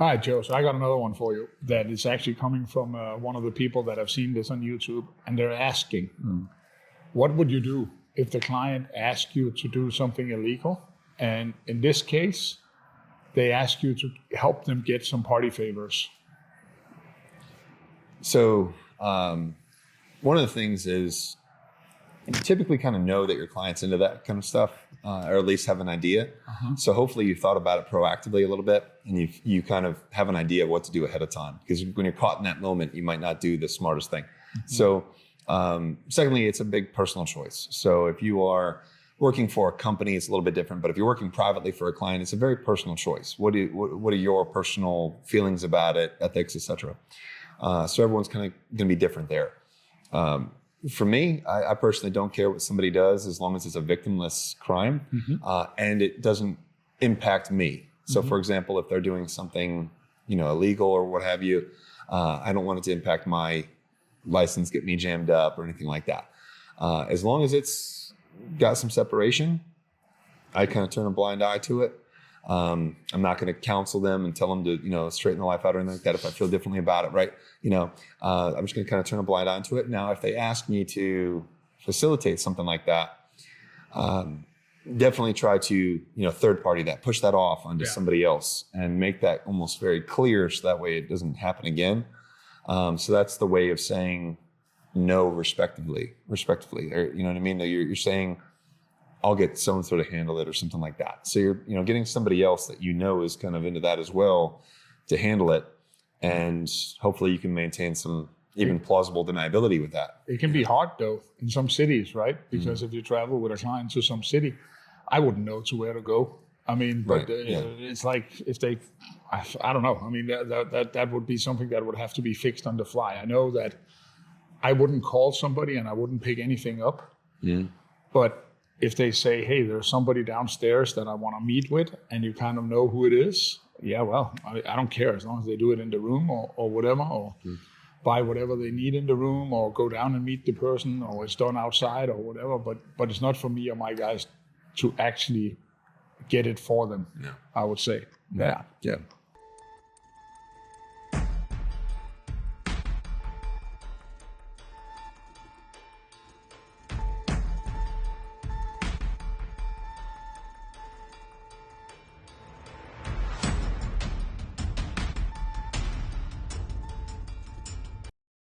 All right, Joe. So I got another one for you that is actually coming from one of the people that have seen this on YouTube, and they're asking, what would you do if the client asked you to do something illegal? And in this case, they ask you to help them get some party favors. So one of the things is you typically kind of know that your client's into that kind of stuff, or at least have an idea. So hopefully you've thought about it proactively a little bit, and you kind of have an idea of what to do ahead of time. Because when you're caught in that moment, you might not do the smartest thing. So secondly, it's a big personal choice. So if you are working for a company, it's a little bit different. But if you're working privately for a client, it's a very personal choice. What are your personal feelings about it, ethics, etc. So everyone's kind of going to be different there. For me, I personally don't care what somebody does as long as it's a victimless crime and it doesn't impact me. So, for example, if they're doing something, illegal or what have you, I don't want it to impact my license, get me jammed up or anything like that. As long as it's got some separation, I kind of turn a blind eye to it. I'm not going to counsel them and tell them to, straighten their life out or anything like that if I feel differently about it, right? I'm just going to kind of turn a blind eye to it. Now, if they ask me to facilitate something like that, definitely try to, third party that, push that off onto somebody else and make that almost very clear so that way it doesn't happen again. So that's the way of saying no respectively, or, you know what I mean? You're saying, I'll get so-and-so to handle it or something like that. So you're, getting somebody else that is kind of into that as well to handle it. And hopefully you can maintain some even plausible deniability with that. It can be hard though in some cities, right? Because if you travel with a client to some city, I wouldn't know to where to go. I mean, but it's like if they, I don't know. I mean, that would be something that would have to be fixed on the fly. I know that I wouldn't call somebody and I wouldn't pick anything up. But if they say, hey, there's somebody downstairs that I want to meet with, and you kind of know who it is, I don't care as long as they do it in the room or whatever, or buy whatever they need in the room, or go down and meet the person, or it's done outside or whatever. But it's not for me or my guys to actually get it for them, I would say. Yeah.